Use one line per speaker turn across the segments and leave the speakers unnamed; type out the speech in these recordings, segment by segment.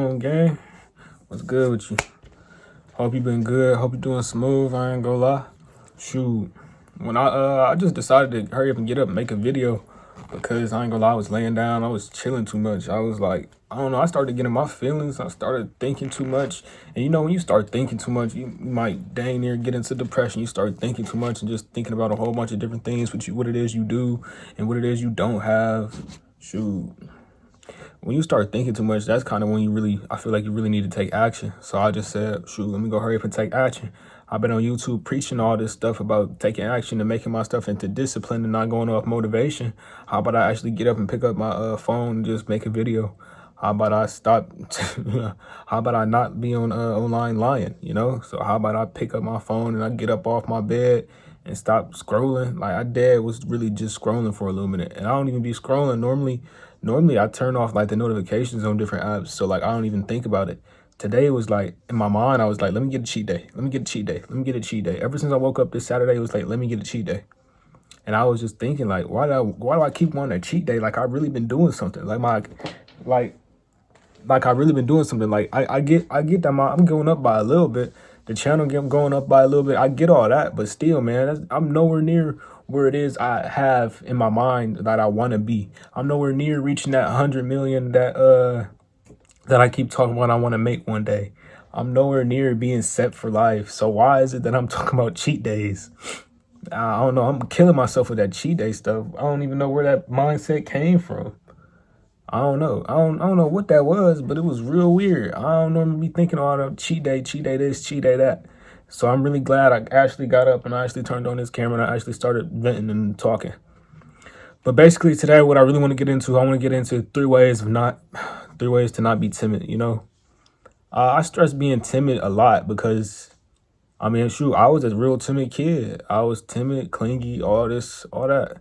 Gang, what's good with you? Hope you been good. Hope you doing smooth. I ain't gonna lie. Shoot, when I just decided to hurry up and get up and make a video because I ain't gonna lie, I was laying down. I was chilling too much. I was like, I don't know. I started getting my feelings. I started thinking too much, and when you start thinking too much, you might dang near get into depression. You start thinking too much and just thinking about a whole bunch of different things, what it is you do and what it is you don't have. Shoot, when you start thinking too much, that's kind of when I feel like you really need to take action. So I just said, shoot, let me go hurry up and take action. I've been on YouTube preaching all this stuff about taking action and making my stuff into discipline and not going off motivation. How about I actually get up and pick up my phone and just make a video? How about I stop? How about I not be on online lying? So how about I pick up my phone and I get up off my bed and stop scrolling? Like I did was really just scrolling for a little minute, and I don't even be scrolling normally. Normally I turn off like the notifications on different apps, so like I don't even think about it. Today it was like in my mind I was like, let me get a cheat day. Let me get a cheat day. Let me get a cheat day. Ever since I woke up this Saturday, it was like, let me get a cheat day. And I was just thinking like, why do I keep wanting a cheat day? Like I really been doing something. Like I really been doing something. Like I get that I'm going up by a little bit. The channel going up by a little bit. I get all that, but still, man, I'm nowhere near where it is I have in my mind that I want to be. I'm nowhere near reaching that 100 million that I keep talking about I want to make one day. I'm nowhere near being set for life. So why is it that I'm talking about cheat days? I don't know. I'm killing myself with that cheat day stuff. I don't even know where that mindset came from. I don't know. I don't know what that was, but it was real weird. I don't normally be thinking all the cheat day this, cheat day that. So I'm really glad I actually got up and I actually turned on this camera and I actually started venting and talking. But basically today, what I really want to get into, I want to get into three ways to not be timid. I stress being timid a lot because I was a real timid kid. I was timid, clingy, all that.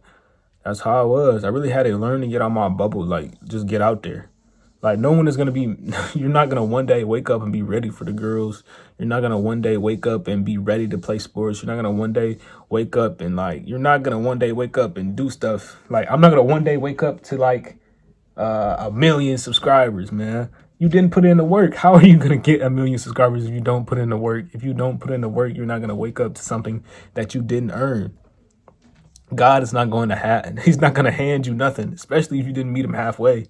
That's how I was. I really had to learn to get out my bubble, like just get out there. Like no one is gonna be. You're not gonna one day wake up and be ready for the girls. You're not gonna one day wake up and be ready to play sports. You're not gonna one day wake up and you're not gonna one day wake up and do stuff. Like I'm not gonna one day wake up to 1 million subscribers, man. You didn't put in the work. How are you gonna get 1 million subscribers if you don't put in the work? If you don't put in the work, you're not gonna wake up to something that you didn't earn. God is not going to he's not going to hand you nothing, especially if you didn't meet him halfway,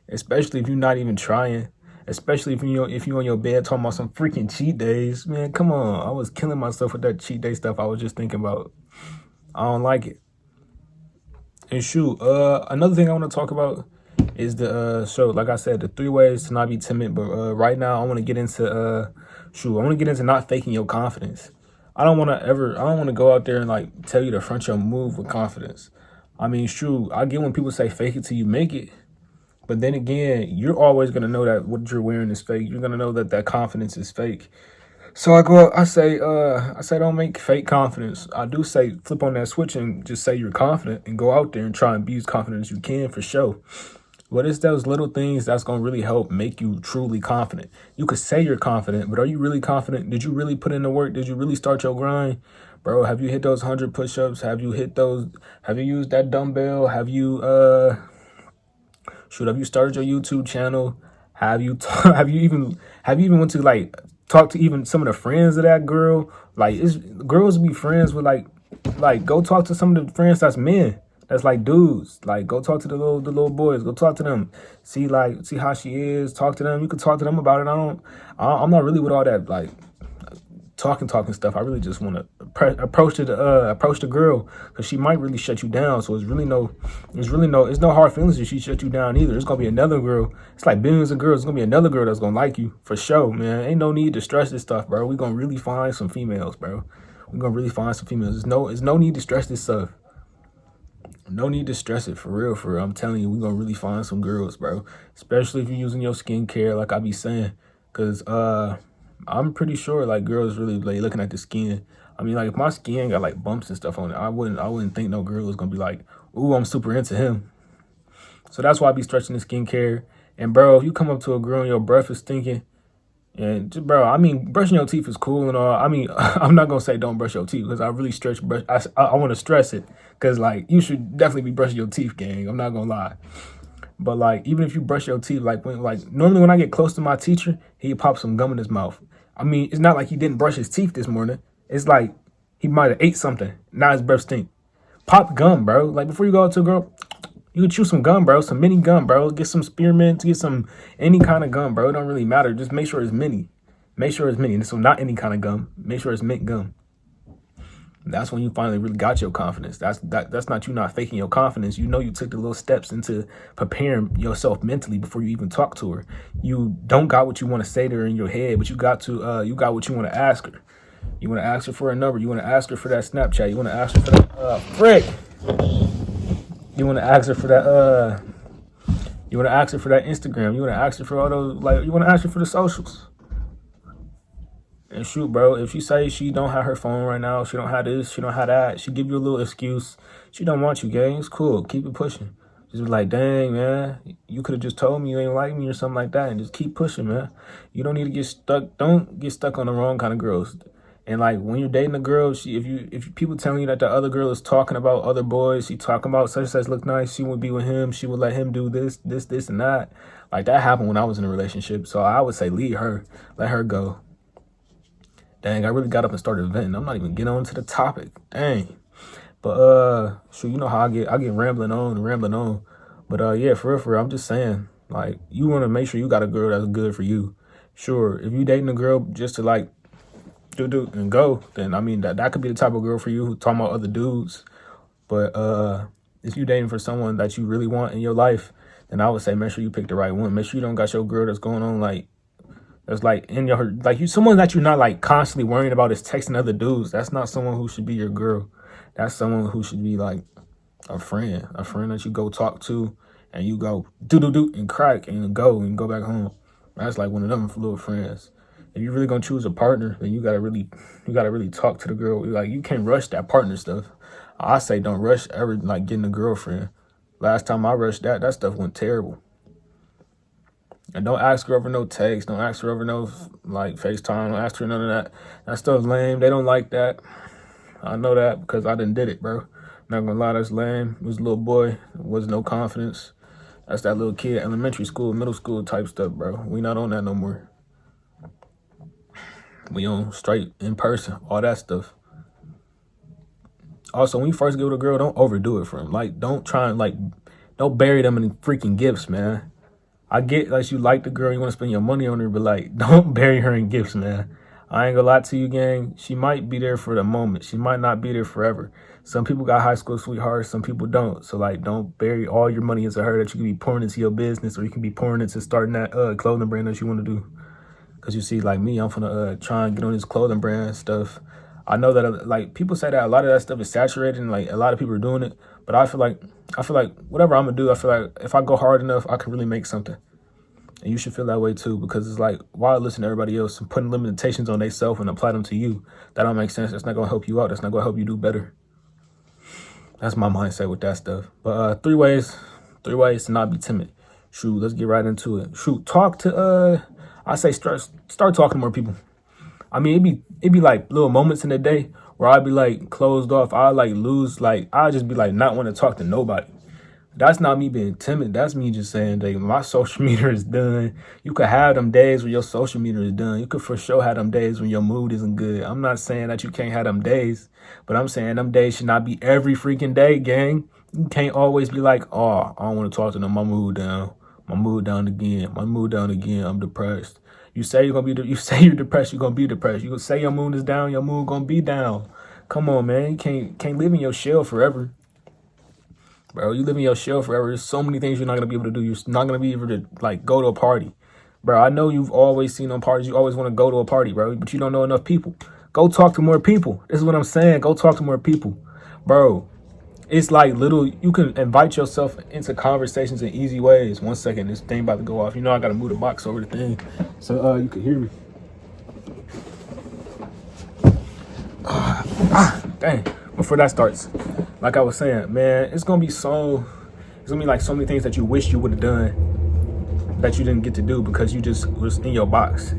especially if you're not even trying, especially if you're on your bed talking about some freaking cheat days. Man, come on. I was killing myself with that cheat day stuff I was just thinking about. I don't like it. And shoot, another thing I want to talk about is the so like I said, the 3 ways to not be timid. But right now I want to get into not faking your confidence. I don't want to go out there and tell you to front your move with confidence. I get when people say fake it till you make it. But then again, you're always going to know that what you're wearing is fake. You're going to know that confidence is fake. So I say, don't make fake confidence. I do say flip on that switch and just say you're confident and go out there and try and be as confident as you can for sure. But it's those little things that's going to really help make you truly confident. You could say you're confident, but are you really confident? Did you really put in the work? Did you really start your grind? Bro, have you hit those 100 push-ups? Have you used that dumbbell? Have you started your YouTube channel? Have you even went to talk to even some of the friends of that girl? Girls be friends with go talk to some of the friends that's men. That's like dudes. Go talk to the little boys. Go talk to them. See how she is. Talk to them. You could talk to them about it. I'm not really with all that talking stuff. I really just want to approach the girl because she might really shut you down. So it's no hard feelings if she shut you down either. It's gonna be another girl. It's like billions of girls. It's gonna be another girl that's gonna like you for sure, man. Ain't no need to stress this stuff, bro. We gonna really find some females, bro. We gonna really find some females. There's no need to stress this stuff. No need to stress it, for real. I'm telling you, we're going to really find some girls, bro. Especially if you're using your skincare, like I be saying. Because I'm pretty sure, girls really looking at the skin. If my skin got, bumps and stuff on it, I wouldn't think no girl was going to be like, ooh, I'm super into him. So that's why I be stretching the skincare. And, bro, if you come up to a girl and your breath is stinking, and bro, brushing your teeth is cool and all. I'm not gonna say don't brush your teeth because I really I want to stress it because you should definitely be brushing your teeth, gang. I'm not gonna lie. But like, even if you brush your teeth, normally when I get close to my teacher, he pop some gum in his mouth. I mean, it's not like he didn't brush his teeth this morning. It's like he might have ate something. Now his breath stink. Pop gum, bro. Like before you go out to a girl, you can chew some gum, bro. Some mini gum, bro. Get some spearmint, get some any kind of gum, bro. It don't really matter. Just make sure it's mini. Make sure it's mini. So not any kind of gum. Make sure it's mint gum. That's when you finally really got your confidence. That's not you not faking your confidence. You know you took the little steps into preparing yourself mentally before you even talk to her. You don't got what you want to say to her in your head, but you got what you want to ask her. You want to ask her for a number. You want to ask her for that Snapchat. You want to ask her for that frick. You want to ask her for that you want to ask her for that Instagram. You want to ask her for all those, like, you want to ask her for the socials. And shoot, bro, if she say she don't have her phone right now, she don't have this, she don't have that, she give you a little excuse, she don't want you, gang, it's cool, keep it pushing. Just be like, dang, man, you could have just told me you ain't like me or something like that, and just keep pushing, man. You don't need to get stuck, don't get stuck on the wrong kind of girls. And like, when you're dating a girl, if people telling you that the other girl is talking about other boys, she talking about such and such look nice, she would be with him, she would let him do this, and that. Like, that happened when I was in a relationship, so I would say leave her, let her go. Dang, I really got up and started venting. I'm not even getting on to the topic. Dang. But shoot, you know how I get rambling on. But yeah, for real, I'm just saying, like, you want to make sure you got a girl that's good for you. Sure, if you dating a girl just to like do and go, then I mean that could be the type of girl for you who talking about other dudes. But if you dating for someone that you really want in your life, then I would say make sure you pick the right one. Make sure you don't got your girl that's going on like that's like in your someone that you're not like constantly worrying about is texting other dudes. That's not someone who should be your girl. That's someone who should be like a friend that you go talk to and you go do and crack and go back home. That's like one of them little friends. If you're really gonna choose a partner, then you gotta really talk to the girl. Like, you can't rush that partner stuff. I say don't rush ever like getting a girlfriend. Last time I rushed that stuff went terrible. And don't ask her over no text. Don't ask her over no like FaceTime. Don't ask her none of that. That stuff's lame. They don't like that. I know that because I done did it, bro. Not gonna lie, that's lame. It was a little boy. There was no confidence. That's that little kid, elementary school, middle school type stuff, bro. We not on that no more. We on straight in person, all that stuff. Also, when you first get with a girl, don't overdo it for them. Like, don't try and don't bury them in freaking gifts, man. I get like you like the girl, you want to spend your money on her, but like, don't bury her in gifts, man. I ain't gonna lie to you, gang. She might be there for the moment. She might not be there forever. Some people got high school sweethearts, some people don't. So like, don't bury all your money into her that you can be pouring into your business, or you can be pouring into starting that clothing brand that you want to do. Cause you see, like me, I'm finna try and get on this clothing brand stuff. I know that like people say that a lot of that stuff is saturated and like a lot of people are doing it, but I feel like whatever I'm gonna do, I feel like if I go hard enough, I can really make something. And you should feel that way too, because it's like, why listen to everybody else and putting limitations on themselves and apply them to you? That don't make sense. That's not gonna help you out. That's not gonna help you do better. That's my mindset with that stuff. But 3 ways to not be timid. Shoot, let's get right into it. Shoot, talk to I say start talking to more people. I mean, it'd be like little moments in the day where I'd be like closed off. I like lose, like I'd just be like not want to talk to nobody. That's not me being timid. That's me just saying that my social media is done. You could have them days where your social media is done. You could for sure have them days when your mood isn't good. I'm not saying that you can't have them days, but I'm saying them days should not be every freaking day, gang. You can't always be like, oh, I don't want to talk to them. My mood down. My mood down again. My mood down again. I'm depressed. You say you're gonna be. You say you're depressed. You're gonna be depressed. You say your mood is down. Your mood gonna be down. Come on, man. You can't live in your shell forever, bro. You live in your shell forever. There's so many things you're not gonna be able to do. You're not gonna be able to like go to a party, bro. I know you've always seen on parties. You always want to go to a party, bro, but you don't know enough people. Go talk to more people. This is what I'm saying. Go talk to more people, bro. It's like you can invite yourself into conversations in easy ways. 1 second, this thing about to go off. You know I gotta move the box over the thing so you can hear me. Dang. Before that starts, like I was saying, man, it's gonna be like so many things that you wish you would have done that you didn't get to do because you just was in your box.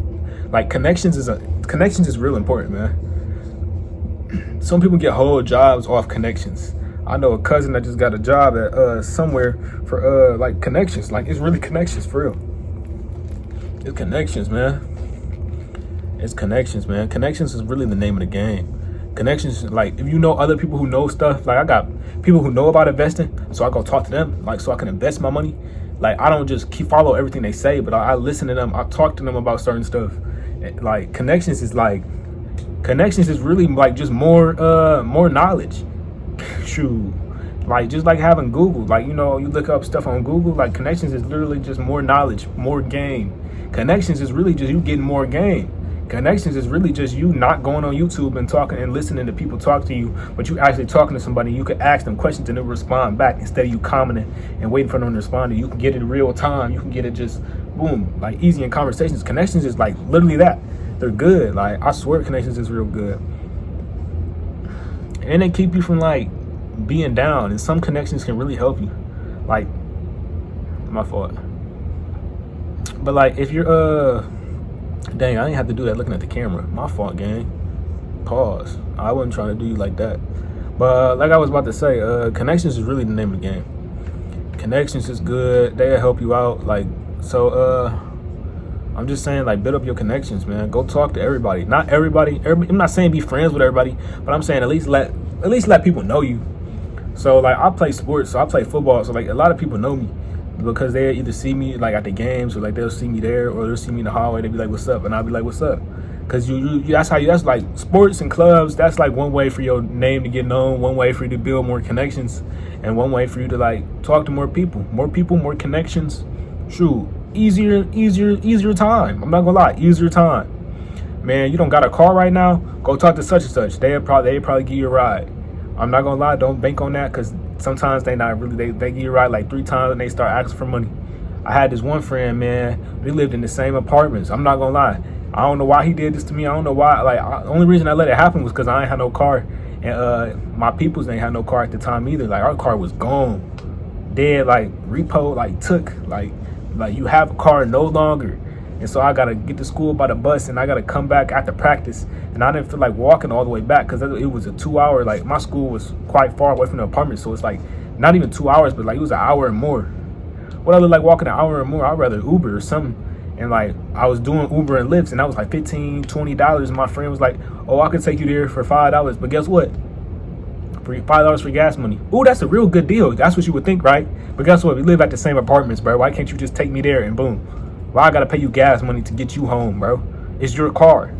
Like connections is real important, man. Some people get whole jobs off connections. I know a cousin that just got a job at somewhere for like connections. Like it's really connections for real. It's connections, man. It's connections, man. Connections is really the name of the game. Connections, like if you know other people who know stuff, like I got people who know about investing, so I go talk to them, like so I can invest my money. Like I don't just follow everything they say, but I listen to them. I talk to them about certain stuff. Like connections is really like just more knowledge. Shoot. Like just like having Google, like you look up stuff on Google, like connections is literally just more knowledge, more game. Connections is really just you getting more game. Connections is really just you not going on YouTube and talking and listening to people talk to you, but you actually talking to somebody. You can ask them questions and they'll respond back instead of you commenting and waiting for them to respond. You can get it in real time. You can get it just boom, like easy in conversations. Connections is like literally that. They're good. Like I swear connections is real good. And they keep you from like being down, and some connections can really help you. Like my fault. But like if you're dang, I didn't have to do that looking at the camera. My fault, gang. Pause. I wasn't trying to do you like that. But like I was about to say, connections is really the name of the game. Connections is good. They'll help you out. Like, so I'm just saying, like, build up your connections, man. Go talk to everybody. Not everybody. I'm not saying be friends with everybody, but I'm saying at least let people know you. So like I play sports, so I play football. So like a lot of people know me, because they either see me like at the games, or like they'll see me there, or they'll see me in the hallway. They'll be like, "What's up?" And I'll be like, "What's up?" Because that's like sports and clubs. That's like one way for your name to get known, one way for you to build more connections, and one way for you to like talk to more people, more connections. Shoot, easier time. I'm not gonna lie, easier time. Man, you don't got a car right now? Go talk to such and such. They probably give you a ride. I'm not gonna lie, don't bank on that, because sometimes they not really, they give you a ride like 3 times and they start asking for money. I had this one friend, man, we lived in the same apartments. I'm not gonna lie, I don't know why he did this to me. I don't know why. Like, the only reason I let it happen was because I ain't had no car, and my peoples ain't had no car at the time either. Like, our car was gone, dead, like repo, like took, like you have a car no longer. And so I gotta get to school by the bus, and I gotta come back after practice, and I didn't feel like walking all the way back because it was a 2 hour. Like, my school was quite far away from the apartment, so it's like not even 2 hours, but like it was an hour and more. What I look like walking an hour and more? I'd rather Uber or something. And like I was doing Uber and Lyfts, and that was like $15-$20. And my friend was like, "Oh, I could take you there for $5." But guess what? For $5 for gas money. Ooh, that's a real good deal. That's what you would think, right? But guess what? We live at the same apartments, bro. Why can't you just take me there and boom? Why I gotta pay you gas money to get you home, bro? It's your car.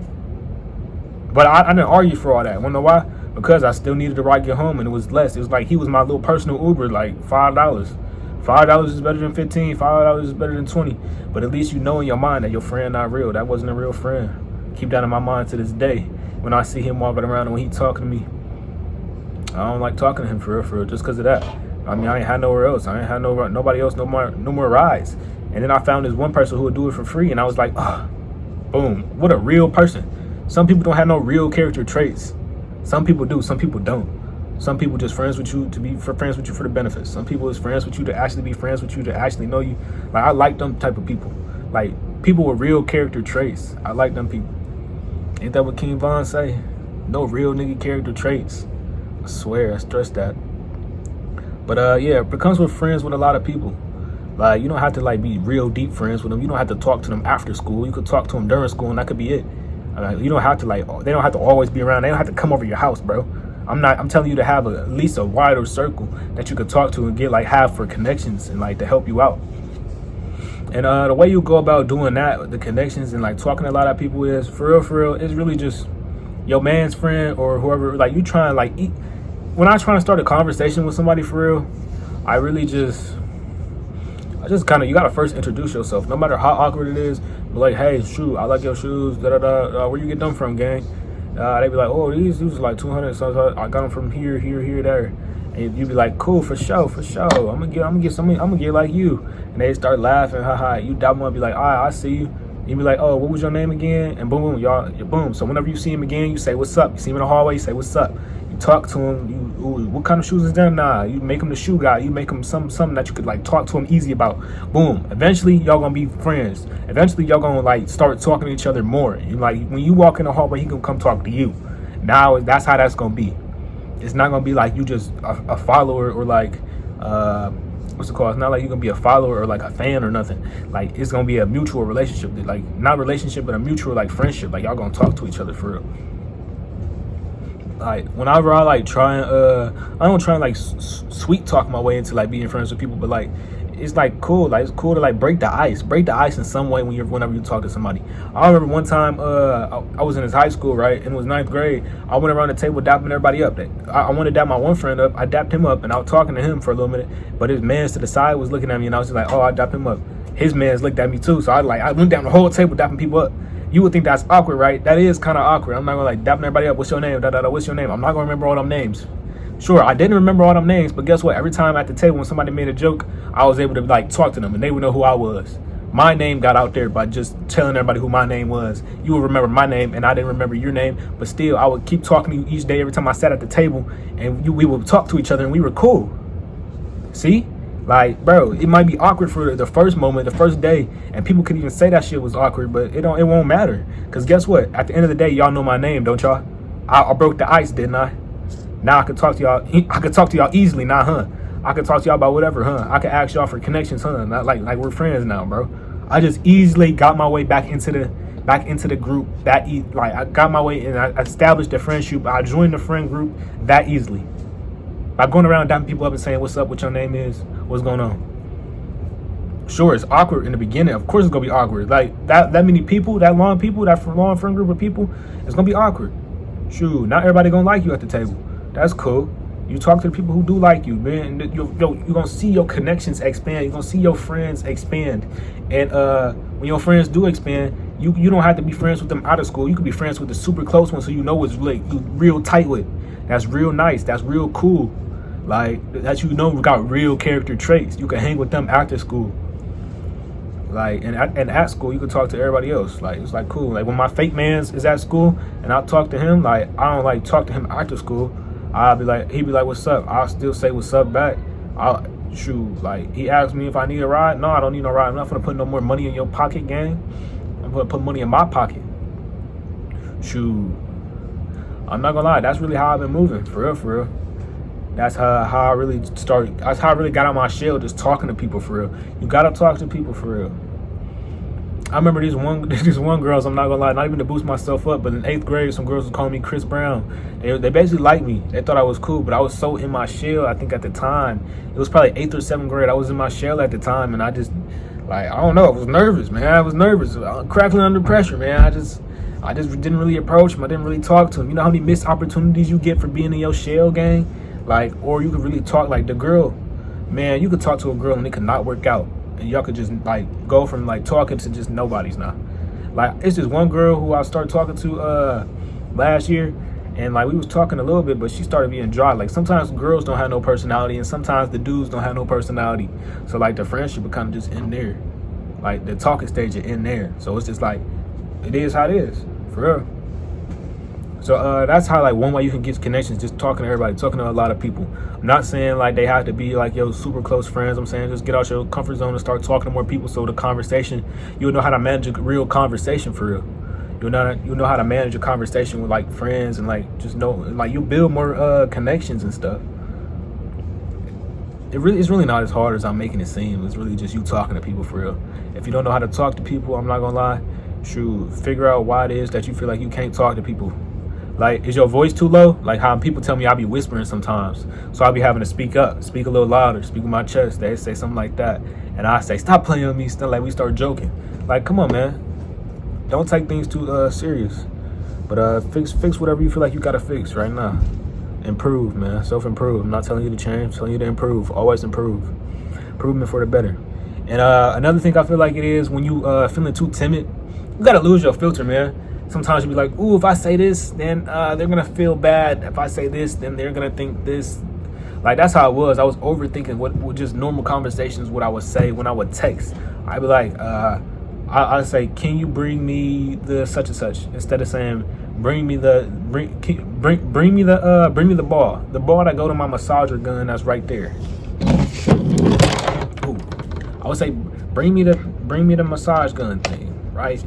But I didn't argue for all that. Wanna know why? Because I still needed to ride get home, and it was less. It was like he was my little personal Uber, like $5. $5 is better than 15. $5 is better than 20. But at least you know in your mind that your friend not real. That wasn't a real friend. Keep that in my mind to this day. When I see him walking around and when he talking to me, I don't like talking to him for real, just because of that. I mean, I ain't had nowhere else. I ain't had nobody else, no more rides. And then I found this one person who would do it for free, and I was like, oh, boom, what a real person. Some people don't have no real character traits. Some people do, some people don't. Some people just friends with you to be friends with you for the benefits. Some people is friends with you to actually be friends with you, to actually know you. Like, I like them type of people. Like, people with real character traits. I like them people. Ain't that what King Von say? No real nigga character traits. I swear, I stress that. But yeah, it comes with friends with a lot of people. Like, you don't have to like be real deep friends with them. You don't have to talk to them after school. You could talk to them during school, and that could be it. You don't have to like. They don't have to always be around. They don't have to come over your house, bro. I'm telling you to have at least a wider circle that you could talk to and have for connections and like to help you out. And the way you go about doing that, the connections and like talking to a lot of people is for real. It's really just your man's friend or whoever. Like, you try and like eat. When I try to start a conversation with somebody for real, I just kind of, you gotta first introduce yourself, no matter how awkward it is. Be like, hey, shoot, I like your shoes. Where you get them from, gang? They be like, oh, these was like 200. So I got them from here, there. And you be like, cool, for sure. I'm gonna get like you. And they start laughing, haha. You doubt one, be like, all right, I see you. You be like, oh, what was your name again? And boom, y'all, boom. So whenever you see him again, you say, what's up? You see him in the hallway, you say, what's up? You talk to him. What kind of shoes is them? Nah, you make him the shoe guy. You make him something that you could like talk to him easy about. Boom. Eventually, y'all gonna be friends. Eventually, y'all gonna like start talking to each other more. You like when you walk in the hallway, he gonna come talk to you. Now that's how that's gonna be. It's not gonna be like you just a follower or like what's it called? It's not like you're gonna be a follower or like a fan or nothing. Like it's gonna be a mutual relationship, like not relationship, but a mutual like friendship. Like y'all gonna talk to each other for real. Like whenever I like try and I don't try and like sweet talk my way into like being friends with people, but like it's like cool. Like it's cool to like break the ice in some way whenever you talk to somebody. I remember one time I was in his high school, right, and it was ninth grade. I went around the table dapping everybody up. I wanted to dap my one friend up. I dapped him up, and I was talking to him for a little minute. But his man's to the side was looking at me, and I was just like, oh, I dapped him up. His man's looked at me too, so I went down the whole table dapping people up. You would think that's awkward, right? That is kind of awkward. I'm not gonna like dapping everybody up. What's your name? What's your name? I'm not gonna remember all them names. Sure, I didn't remember all them names, but guess what? Every time at the table when somebody made a joke, I was able to like talk to them, and they would know who I was. My name got out there by just telling everybody who my name was. You would remember my name, and I didn't remember your name, but still, I would keep talking to you each day. Every time I sat at the table, and we would talk to each other, and we were cool. See? Like, bro, it might be awkward for the first moment, the first day, and people could even say that shit was awkward, but it won't matter. Cause guess what? At the end of the day, y'all know my name, don't y'all? I broke the ice, didn't I? Now I can talk to y'all. I can talk to y'all easily now, huh? I can talk to y'all about whatever, huh? I can ask y'all for connections, huh? Not like we're friends now, bro. I just easily got my way back into the group like I got my way and I established a friendship. I joined the friend group that easily. By going around dapping people up and saying, what's up, what your name is, what's going on. Sure, it's awkward in the beginning. Of course it's gonna be awkward. Like that many people, that long friend group of people, it's gonna be awkward. Shoot, not everybody gonna like you at the table. That's cool. You talk to the people who do like you, man. You're gonna see your connections expand. You're gonna see your friends expand. And when your friends do expand, you don't have to be friends with them out of school. You can be friends with the super close ones who you know is like you real tight with. That's real nice. That's real cool. Like that got real character traits. You can hang with them after school. Like and at school you can talk to everybody else. Like it's like cool. Like when my fake man's is at school and I talk to him, like I don't like talk to him after school. He'd be like, what's up? I'll still say what's up back. Like he asked me if I need a ride. No, I don't need no ride. I'm not gonna put no more money in your pocket, gang. I'm gonna put money in my pocket. Shoot. I'm not gonna lie, that's really how I've been moving, for real. That's how I really started. That's how I really got out my shell, just talking to people for real. You gotta talk to people for real. I remember these one girls, I'm not gonna lie, not even to boost myself up, but in 8th grade, some girls was calling me Chris Brown. They basically liked me. They thought I was cool, but I was so in my shell, I think at the time. It was probably 8th or 7th grade. I was in my shell at the time, and I just, like, I don't know, I was nervous, man. I was nervous. I was crackling under pressure, man. I just didn't really approach him. I didn't really talk to him. You know how many missed opportunities you get for being in your shell, gang? Like, or you could really talk, like the girl, man, you could talk to a girl and it could not work out. And y'all could just like go from like talking to just nobody's now. Like it's just one girl who I started talking to last year, and like we was talking a little bit, but she started being dry. Like sometimes girls don't have no personality, and sometimes the dudes don't have no personality. So like the friendship would kind of just end there. Like the talking stage would end there. So it's just like it is how it is, for real. So that's how like one way you can get connections, just talking to everybody, talking to a lot of people. I'm not saying like they have to be like your super close friends. I'm saying just get out your comfort zone and start talking to more people, so the conversation, you'll know how to manage a real conversation for real. You'll know how to manage a conversation with like friends, and like just know, like you'll build more connections and stuff. It's really not as hard as I'm making it seem. It's really just you talking to people for real. If you don't know how to talk to people, I'm not gonna lie, figure out why it is that you feel like you can't talk to people. Like, is your voice too low? Like how people tell me I be whispering sometimes. So I'll be having to speak up, speak a little louder, speak with my chest. They say something like that. And I say, stop playing with me. Still, like we start joking. Like, come on, man. Don't take things too serious. But fix whatever you feel like you gotta fix right now. Improve, man. Self-improve. I'm not telling you to change. I'm telling you to improve. Always improve. Improvement for the better. And another thing I feel like it is when you feeling too timid, you gotta lose your filter, man. Sometimes you be like, ooh, if I say this, then they're gonna feel bad. If I say this, then they're gonna think this. Like that's how it was. I was overthinking what just normal conversations, what I would say when I would text. I'd be like, I'd say, can you bring me the such and such, instead of saying bring me the ball. The ball that go to my massager gun that's right there. Ooh. I would say bring me the massage gun thing, right?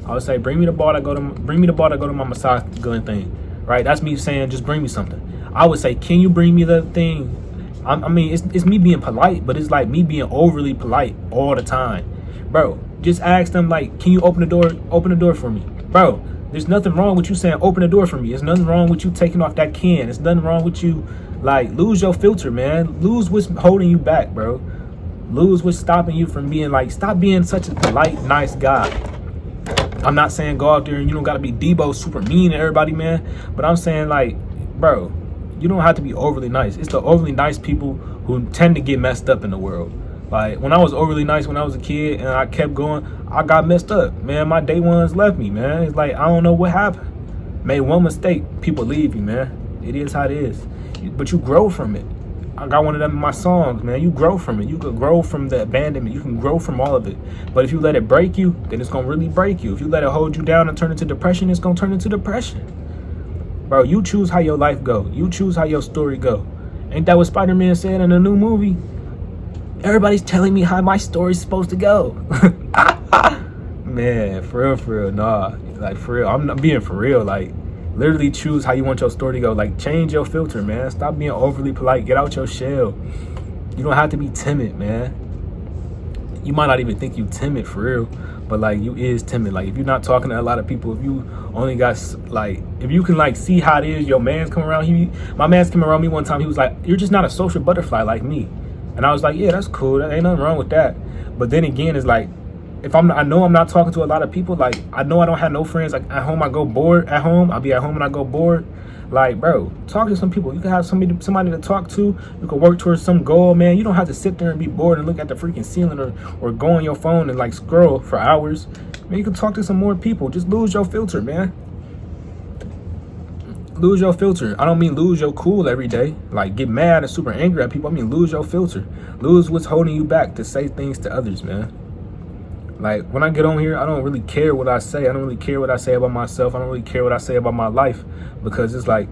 I would say bring me the ball that go to my massage gun thing, right? That's me saying just bring me something. I would say, can you bring me the thing? I mean, it's me being polite, but it's like me being overly polite all the time. Bro, just ask them, like, can you open the door for me? Bro, there's nothing wrong with you saying, open the door for me. There's nothing wrong with you taking off that can. There's nothing wrong with you, like, lose your filter, man. Lose what's holding you back, bro. Lose what's stopping you from being, like, stop being such a polite, nice guy. I'm not saying go out there and you don't got to be Debo super mean to everybody, man. But I'm saying, like, bro, you don't have to be overly nice. It's the overly nice people who tend to get messed up in the world. Like, when I was overly nice when I was a kid and I kept going, I got messed up. Man, my day ones left me, man. It's like, I don't know what happened. Made one mistake, people leave you, man. It is how it is. But you grow from it. I got one of them in my songs, man. You grow from it. You could grow from the abandonment. You can grow from all of it. But if you let it break you, then it's going to really break you. If you let it hold you down and turn into depression, it's going to turn into depression. Bro, you choose how your life go. You choose how your story go. Ain't that what Spider-Man said in the new movie? Everybody's telling me how my story's supposed to go. Man, for real, nah. Like, for real, I'm not being for real. Like, literally choose how you want your story to go. Like, change your filter, man. Stop being overly polite. Get out your shell. You don't have to be timid, man. You might not even think you timid for real, but like, you is timid. Like, if you're not talking to a lot of people, if you only got, like, if you can, like, see how it is your man's come around. My man's came around me one time. He was like, you're just not a social butterfly like me. And I was like, yeah, that's cool. There ain't nothing wrong with that. But then again, it's like, if I know I'm not talking to a lot of people, like, I know I don't have no friends. Like, at home, I go bored. At home, I'll be at home and I go bored. Like, bro, talk to some people. You can have somebody to talk to. You can work towards some goal, man. You don't have to sit there and be bored and look at the freaking ceiling or go on your phone and, like, scroll for hours. Man, you can talk to some more people. Just lose your filter, man. Lose your filter. I don't mean lose your cool every day. Like, get mad and super angry at people. I mean, lose your filter. Lose what's holding you back to say things to others, man. Like, when I get on here, I don't really care what I say. I don't really care what I say about myself. I don't really care what I say about my life, because it's like,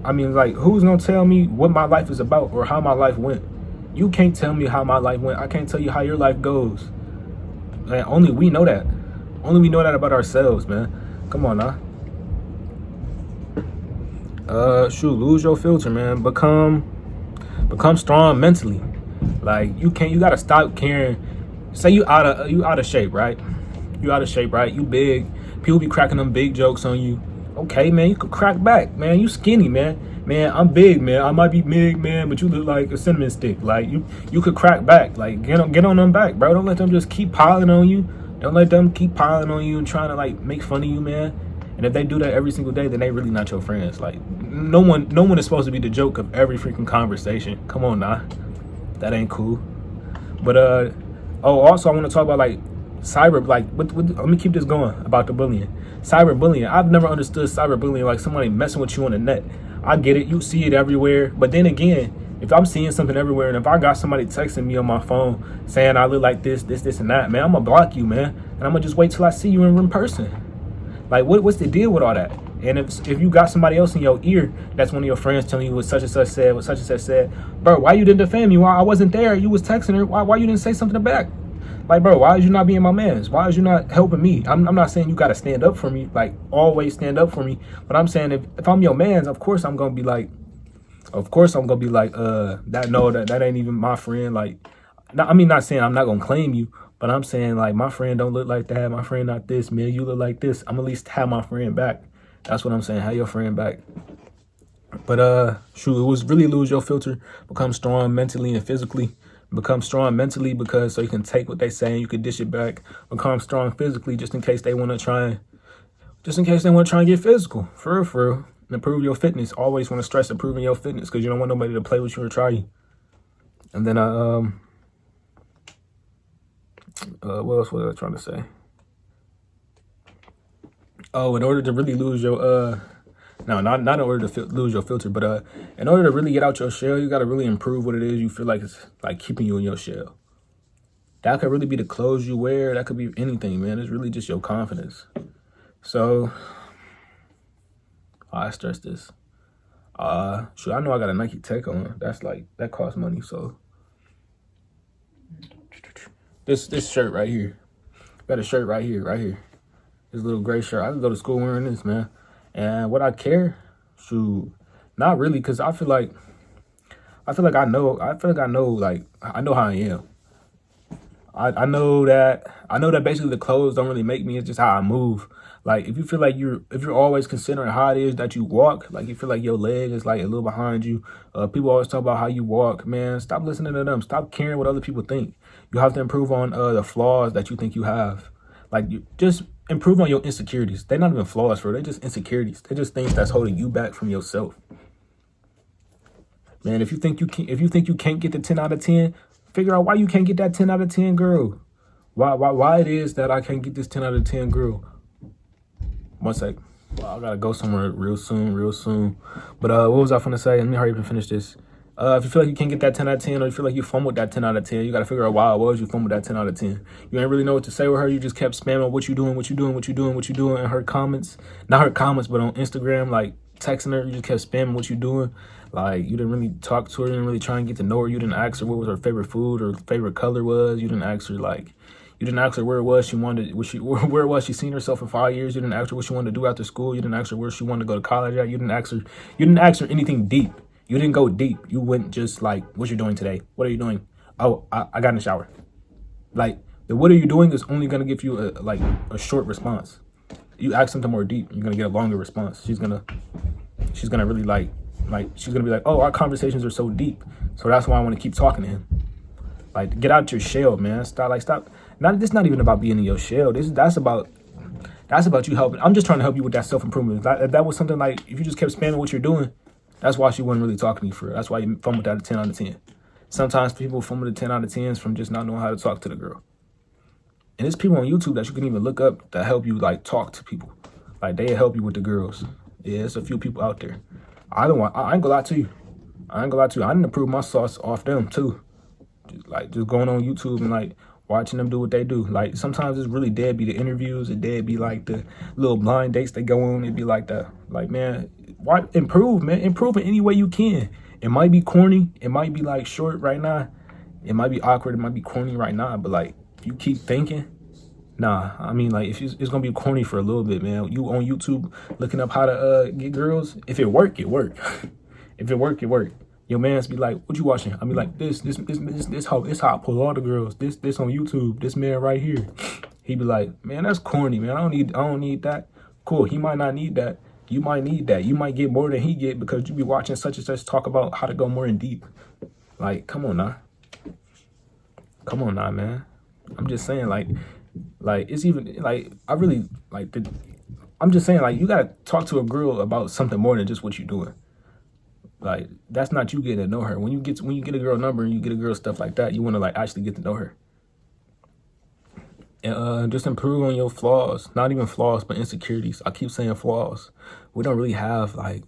I mean, like, who's gonna tell me what my life is about or how my life went? You can't tell me how my life went. I can't tell you how your life goes. Man, only we know that. Only we know that about ourselves, man. Come on now. Lose your filter, man. Become strong mentally. Like, you gotta stop caring. Say you out of shape, right? You out of shape, right? You big. People be cracking them big jokes on you. Okay, man, you could crack back, man. You skinny, man. Man, I'm big, man. I might be big, man, but you look like a cinnamon stick. Like, you could crack back. Like, get on them back, bro. Don't let them just keep piling on you. Don't let them keep piling on you and trying to, like, make fun of you, man. And if they do that every single day, then they really not your friends. Like, no one is supposed to be the joke of every freaking conversation. Come on, nah. That ain't cool. But also I want to talk about, like, let me keep this going about the bullying. Cyberbullying. I've never understood cyberbullying, like somebody messing with you on the net. I get it. You see it everywhere. But then again, if I'm seeing something everywhere, and if I got somebody texting me on my phone saying I look like this, and that, man, I'm going to block you, man. And I'm going to just wait till I see you in person. Like, what's the deal with all that? And if you got somebody else in your ear, that's one of your friends telling you what such and such said, what such and such said, bro, why you didn't defend me? Why I wasn't there? You was texting her. Why you didn't say something back? Like, bro, why is you not being my mans? Why is you not helping me? I'm not saying you got to stand up for me, like, always stand up for me. But I'm saying if I'm your mans, of course I'm going to be like, that ain't even my friend. Like, not saying I'm not going to claim you, but I'm saying, like, my friend don't look like that. My friend not this, man. You look like this. I'm at least have my friend back. That's what I'm saying. Have your friend back. But it was really lose your filter. Become strong mentally and physically. Become strong mentally because so you can take what they say and you can dish it back. Become strong physically just in case they want to try and get physical. For real. And improve your fitness. Always want to stress improving your fitness because you don't want nobody to play with you or try you. And then what else was I trying to say? Oh, in order to really lose your no, not in order to lose your filter, but in order to really get out your shell, you got to really improve what it is you feel like is like keeping you in your shell. That could really be the clothes you wear. That could be anything, man. It's really just your confidence. So I stress this. I know I got a Nike Tech on. That's like, that costs money. So this shirt right here, got a shirt right here. This little gray shirt. I can go to school wearing this, man. And what I care, Not really, cause I know how I am. I know that basically the clothes don't really make me. It's just how I move. Like if you're always considering how it is that you walk, like you feel like your leg is like a little behind you. People always talk about how you walk, man. Stop listening to them. Stop caring what other people think. You have to improve on the flaws that you think you have. Like you just improve on your insecurities. They're not even flaws, for they're just insecurities. They're just things that's holding you back from yourself. Man, if you think you can't get the 10 out of 10, figure out why you can't get that 10 out of 10 girl. Why it is that I can't get this 10 out of 10 girl. One sec. Well, I gotta go somewhere real soon, real soon. But what was I gonna say? Let me hurry up and finish this. If you feel like you can't get that 10 out of 10, or you feel like you fumbled that 10 out of 10, you gotta figure out why it was you fumbled that 10 out of 10. You ain't really know what to say with her. You just kept spamming what you doing, what you doing, what you doing, what you doing in her comments. Not her comments, but on Instagram, like texting her, you just kept spamming what you doing. Like you didn't really talk to her, you didn't really try and get to know her. You didn't ask her what was her favorite food or favorite color was. You didn't ask her you didn't ask her where it was she wanted, where it was she seen herself in 5 years. You didn't ask her what she wanted to do after school. You didn't ask her where she wanted to go to college at. You didn't ask her anything deep. You didn't go deep. You went just like, what you doing today? What are you doing? Oh, I got in the shower. Like the what are you doing is only gonna give you a short response. You ask something more deep, you're gonna get a longer response. She's gonna really she's gonna be like, oh, our conversations are so deep, so that's why I want to keep talking to him. Like, get out your shell, man. Stop. Not this. Not even about being in your shell. That's about you helping. I'm just trying to help you with that self improvement. If that was something like if you just kept spamming what you're doing, that's why she wasn't really talking to you for. That's why you fumbled that 10 out of 10. Sometimes people fumble the 10 out of 10s from just not knowing how to talk to the girl. And there's people on YouTube that you can even look up that help you like talk to people. Like they help you with the girls. Yeah, there's a few people out there. I ain't gonna lie to you. I didn't improve my sauce off them too. Just going on YouTube and like watching them do what they do. Like sometimes it's really dead be the interviews, and dead be like the little blind dates they go on. It'd be like that. Like, man, why improve, man? Improve in any way you can. It might be corny. It might be like short right now. It might be awkward. It might be corny right now. But like, if you keep thinking, nah. I mean, like, if it's gonna be corny for a little bit, man. You on YouTube looking up how to get girls. If it work, it work. If it work, it work. Your man's be like, what you watching? I mean, like this how I pull all the girls. This on YouTube. This man right here. He be like, man, that's corny, man. I don't need that. Cool. He might not need that. You might need that. You might get more than he get because you be watching such and such talk about how to go more in deep. Like, come on now. Come on now, man. I'm just saying, like it's even like I really like the. I'm just saying, like, you gotta talk to a girl about something more than just what you're doing. Like, that's not you getting to know her. When you get a girl number and you get a girl stuff like that, you want to like actually get to know her. And just improve on your flaws. Not even flaws, but insecurities. I keep saying flaws. We don't really have like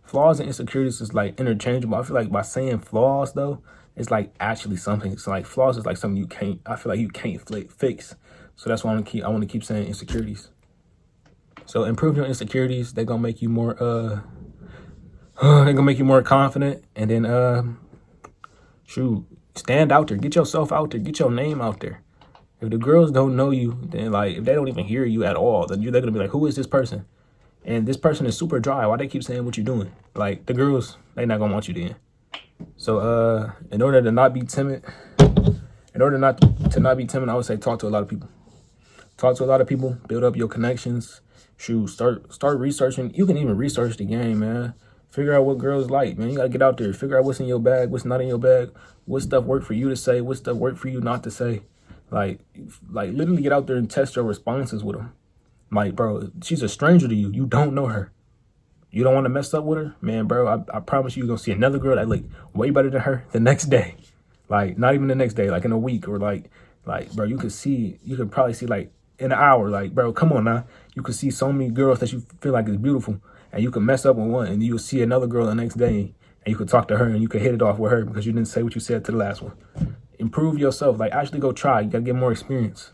flaws and insecurities is like interchangeable. I feel like by saying flaws though, it's like actually something. It's like flaws is like something I feel like you can't fix. So that's why I want to keep saying insecurities. So improve your insecurities. They're gonna make you more they're gonna make you more confident, and then stand out there, get yourself out there, get your name out there. If the girls don't know you, then like if they don't even hear you at all, then they're gonna be like, who is this person? And this person is super dry. Why they keep saying what you're doing? Like the girls, they not gonna want you then. So in order to not be timid, to not be timid, I would say talk to a lot of people. Talk to a lot of people, build up your connections. Start researching. You can even research the game, man. Figure out what girls like, man. You gotta get out there. Figure out what's in your bag, what's not in your bag, what stuff work for you to say, what stuff work for you not to say. Like literally get out there and test your responses with them. Like, bro, she's a stranger to you. You don't know her. You don't want to mess up with her, man, bro. I promise you're gonna see another girl that like way better than her the next day. Like, not even the next day, like in a week or like, bro, you could probably see like in an hour. Like, bro, come on now. You could see so many girls that you feel like is beautiful. And you can mess up with one, and you'll see another girl the next day, and you could talk to her, and you could hit it off with her because you didn't say what you said to the last one. Improve yourself. Like, actually go try. You got to get more experience.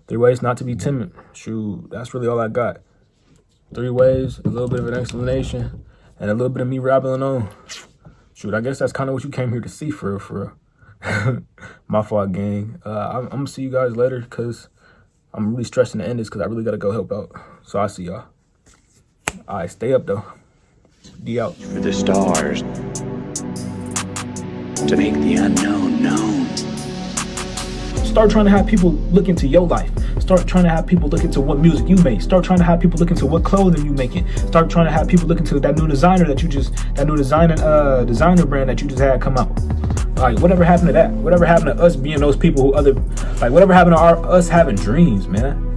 3 ways not to be timid. Shoot, that's really all I got. 3 ways, a little bit of an explanation, and a little bit of me rambling on. Shoot, I guess that's kind of what you came here to see for real. My fault, gang. I'm going to see you guys later because I'm really stressing to end this because I really got to go help out. So I'll see y'all. All right, stay up though. D out.
For the stars, to make the unknown known.
Start trying to have people look into your life. Start trying to have people look into what music you make. Start trying to have people look into what clothing you making. Start trying to have people look into that new designer designer brand that you just had come out. Like, whatever happened to that? Whatever happened to us being those people who whatever happened to us having dreams, man?